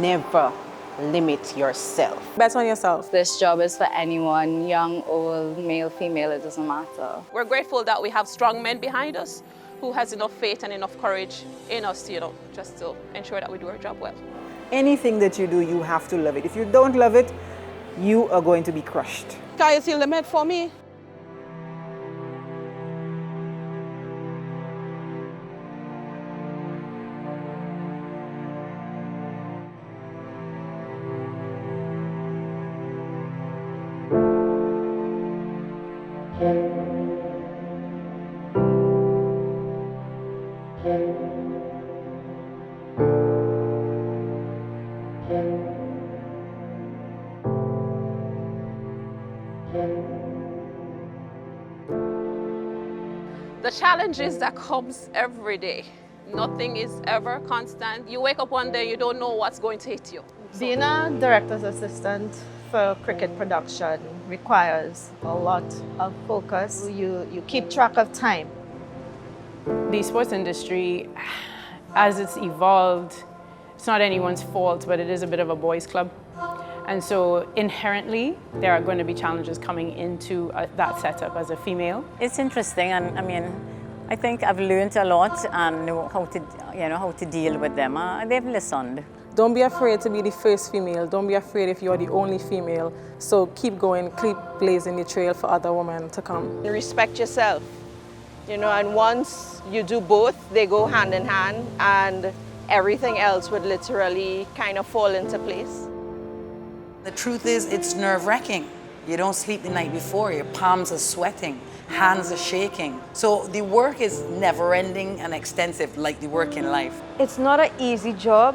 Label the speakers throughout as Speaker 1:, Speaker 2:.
Speaker 1: never limit yourself.
Speaker 2: Bet on yourself.
Speaker 3: This job is for anyone, young, old, male, female, it doesn't matter.
Speaker 4: We're grateful that we have strong men behind us who has enough faith and enough courage in us, just to ensure that we do our job well.
Speaker 5: Anything that you do, you have to love it. If you don't love it, you are going to be crushed.
Speaker 2: Sky is the limit for me.
Speaker 4: The challenges that comes every day. Nothing is ever constant. You wake up one day, you don't know what's going to hit you.
Speaker 6: Being a director's assistant for cricket production requires a lot of focus. You keep track of time.
Speaker 7: The sports industry, as it's evolved, it's not anyone's fault, but it is a bit of a boys' club. And so inherently, there are going to be challenges coming into that setup as a female.
Speaker 8: It's interesting, and I think I've learned a lot and know how to deal with them. They've listened.
Speaker 2: Don't be afraid to be the first female. Don't be afraid if you're the only female. So keep going, keep blazing the trail for other women to come.
Speaker 9: Respect yourself, and once you do both, they go hand in hand, and everything else would literally kind of fall into place.
Speaker 10: The truth is, it's nerve-wracking. You don't sleep the night before, your palms are sweating, hands are shaking. So the work is never-ending and extensive, like the work in life.
Speaker 11: It's not an easy job,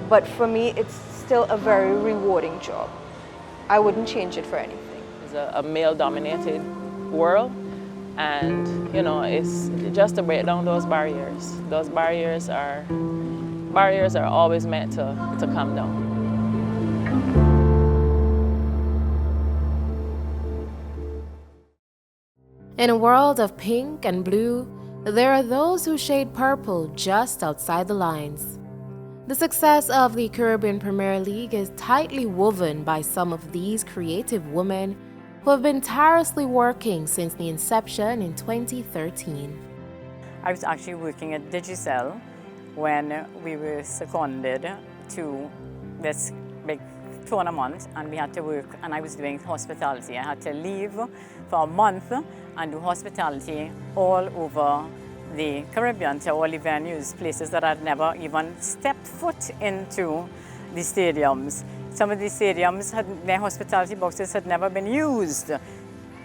Speaker 11: but for me, it's still a very rewarding job. I wouldn't change it for anything.
Speaker 12: It's a male-dominated world, and it's just to break down those barriers. Those barriers are always meant to come down.
Speaker 13: In a world of pink and blue, there are those who shade purple just outside the lines. The success of the Caribbean Premier League is tightly woven by some of these creative women who have been tirelessly working since the inception in 2013.
Speaker 8: I was actually working at Digicel when we were seconded to this big tournament, and we had to work, and I was doing hospitality. I had to leave for a month and do hospitality all over the Caribbean, to all the venues, places that I'd never even stepped foot into the stadiums. Some of the stadiums, their hospitality boxes had never been used.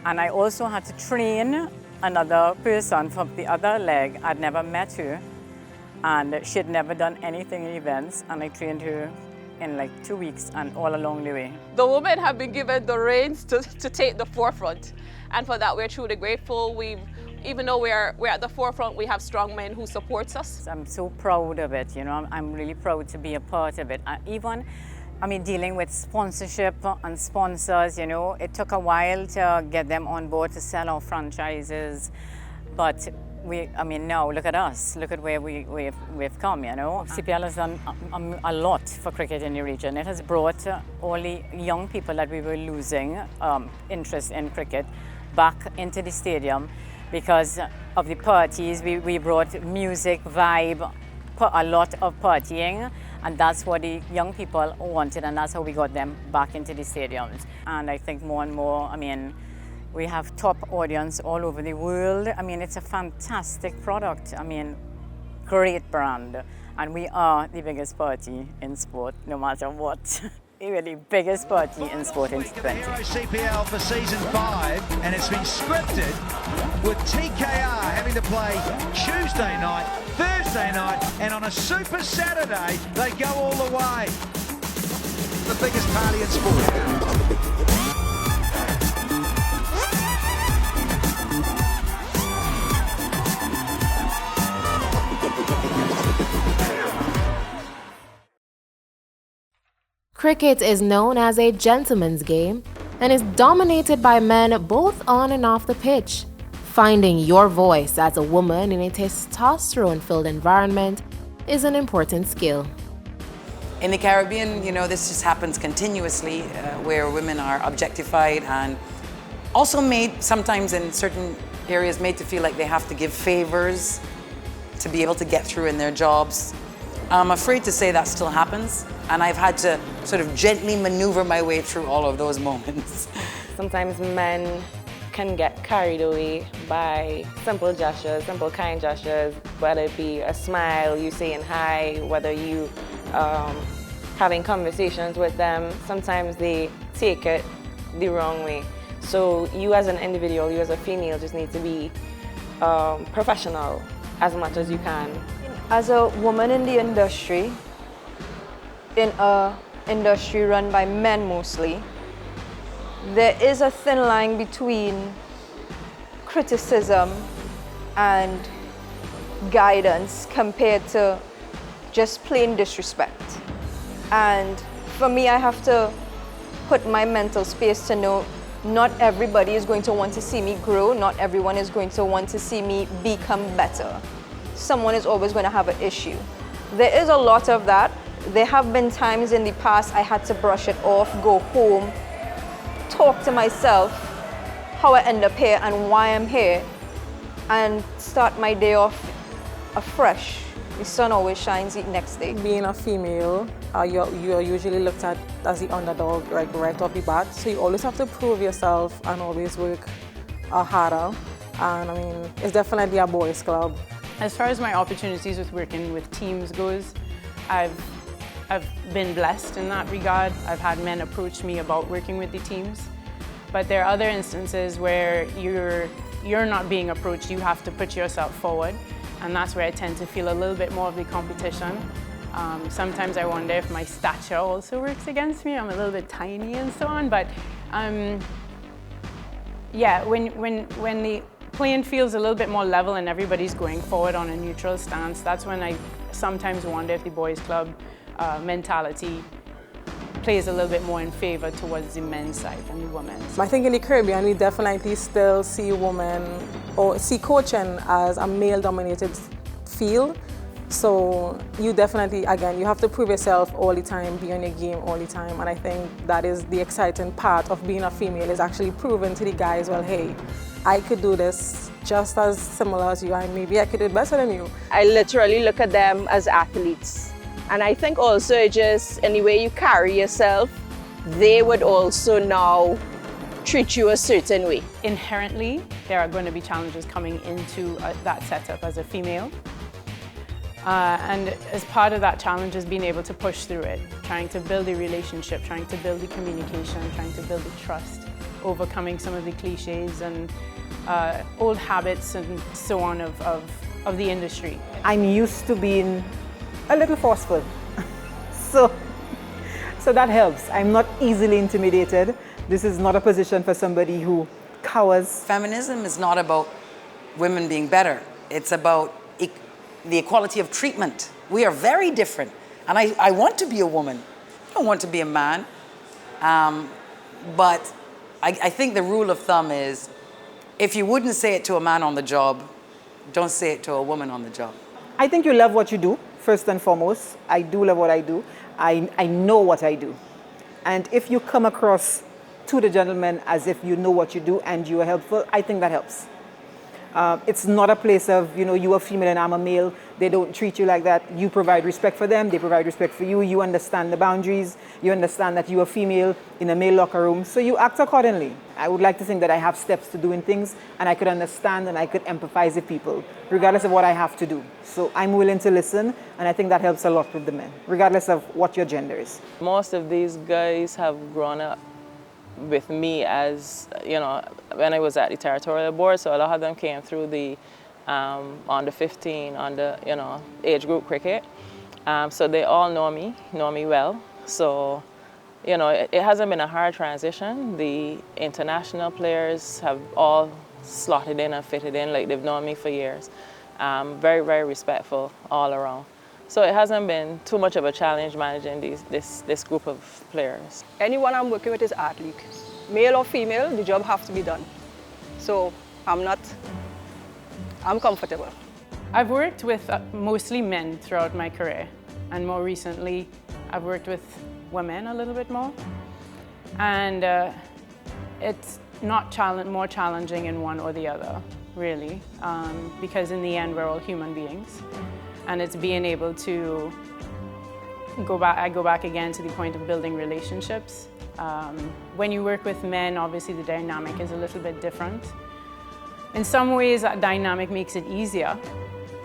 Speaker 8: And I also had to train another person from the other leg. I'd never met her, and she'd never done anything in events, and I trained her in like 2 weeks and all along the way.
Speaker 4: The women have been given the reins to take the forefront, and for that we're truly grateful. Even though we're at the forefront, we have strong men who support us.
Speaker 8: I'm so proud of it, I'm really proud to be a part of it. Dealing with sponsorship and sponsors, it took a while to get them on board to sell our franchises, but now look at us, look at where we've come, CPL has done a lot for cricket in the region. It has brought all the young people that we were losing interest in cricket back into the stadium because of the parties. We brought music, vibe, a lot of partying, and that's what the young people wanted, and that's how we got them back into the stadiums. And I think more and more, we have top audience all over the world. It's a fantastic product. Great brand. And we are the biggest party in sport, no matter what. We're the biggest party in sport in 2020.
Speaker 14: CPL for season 5, and it's been scripted with TKR having to play Tuesday night, Thursday night, and on a Super Saturday, they go all the way. The biggest party in sport.
Speaker 13: Cricket is known as a gentleman's game and is dominated by men both on and off the pitch. Finding your voice as a woman in a testosterone-filled environment is an important skill.
Speaker 10: In the Caribbean, you know, this just happens continuously, where women are objectified and also made, sometimes in certain areas, made to feel like they have to give favors to be able to get through in their jobs. I'm afraid to say that still happens, and I've had to sort of gently maneuver my way through all of those moments.
Speaker 12: Sometimes men can get carried away by simple gestures, simple kind gestures, whether it be a smile, you saying hi, whether you having conversations with them. Sometimes they take it the wrong way. So you as an individual, you as a female, just need to be professional as much as you can.
Speaker 11: As a woman in the industry, in a industry run by men mostly, there is a thin line between criticism and guidance compared to just plain disrespect. And for me, I have to put my mental space to know not everybody is going to want to see me grow, not everyone is going to want to see me become better. Someone is always going to have an issue. There is a lot of that. There have been times in the past I had to brush it off, go home, talk to myself how I end up here and why I'm here, and start my day off afresh. The sun always shines the next day.
Speaker 2: Being a female, you're usually looked at as the underdog, like right off the bat. So you always have to prove yourself and always work harder. And I mean, it's definitely a boys' club.
Speaker 7: As far as my opportunities with working with teams goes, I've been blessed in that regard. I've had men approach me about working with the teams. But there are other instances where you're not being approached, you have to put yourself forward. And that's where I tend to feel a little bit more of the competition. Sometimes I wonder if my stature also works against me. I'm a little bit tiny and so on, but yeah, when the playing field's a little bit more level and everybody's going forward on a neutral stance, that's when I sometimes wonder if the boys' club mentality plays a little bit more in favor towards the men's side than the women's.
Speaker 2: I think in the Caribbean, we definitely still see women or see coaching as a male-dominated field. So you definitely, again, you have to prove yourself all the time, be on your game all the time. And I think that is the exciting part of being a female, is actually proving to the guys, well, hey, I could do this just as similar as you, and maybe I could do it better than you.
Speaker 9: I literally look at them as athletes. And I think also just in the way you carry yourself, they would also now treat you a certain way.
Speaker 7: Inherently, there are going to be challenges coming into that setup as a female. And as part of that challenge is being able to push through it, trying to build a relationship, trying to build the communication, trying to build the trust, overcoming some of the cliches and old habits and so on of the industry.
Speaker 5: I'm used to being a little forceful, so that helps. I'm not easily intimidated. This is not a position for somebody who cowers.
Speaker 10: Feminism is not about women being better. It's about the equality of treatment. We are very different. And I want to be a woman. I don't want to be a man. But I think the rule of thumb is, if you wouldn't say it to a man on the job, don't say it to a woman on the job.
Speaker 5: I think you love what you do, first and foremost. I do love what I do. I know what I do. And if you come across to the gentleman as if you know what you do and you are helpful, I think that helps. It's not a place of, you know, you are female and I'm a male. They don't treat you like that. You provide respect for them. They provide respect for you. You understand the boundaries. You understand that you are female in a male locker room. So you act accordingly. I would like to think that I have steps to doing things and I could understand and I could empathize with people, regardless of what I have to do. So I'm willing to listen, and I think that helps a lot with the men, regardless of what your gender is.
Speaker 12: Most of these guys have grown up with me as, you know, when I was at the territorial board, so a lot of them came through the under 15, under, you know, age group cricket. So they all know me well. So, you know, it hasn't been a hard transition. The international players have all slotted in and fitted in, like they've known me for years. Very, very respectful all around. So it hasn't been too much of a challenge managing this group of players.
Speaker 15: Anyone I'm working with is athlete. Male or female, the job has to be done. So I'm comfortable.
Speaker 7: I've worked with mostly men throughout my career, and more recently I've worked with women a little bit more. And it's not more challenging in one or the other, really, because in the end, we're all human beings. And it's being able to I go back again to the point of building relationships. When you work with men, obviously the dynamic is a little bit different. In some ways, that dynamic makes it easier.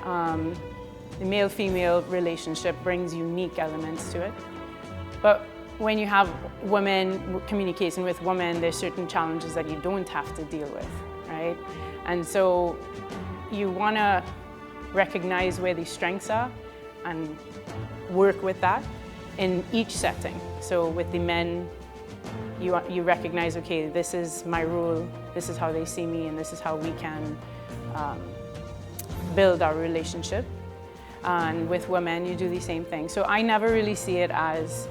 Speaker 7: The male-female relationship brings unique elements to it. But when you have women communicating with women, there's certain challenges that you don't have to deal with, right? And so you want to recognize where the strengths are and work with that in each setting. So with the men, you recognize, okay, this is my role, this is how they see me, and this is how we can build our relationship. And with women, you do the same thing. So I never really see it as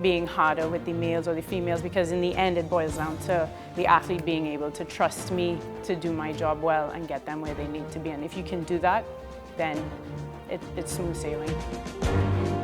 Speaker 7: being harder with the males or the females, because in the end it boils down to the athlete being able to trust me to do my job well and get them where they need to be. And if you can do that, then it's smooth sailing.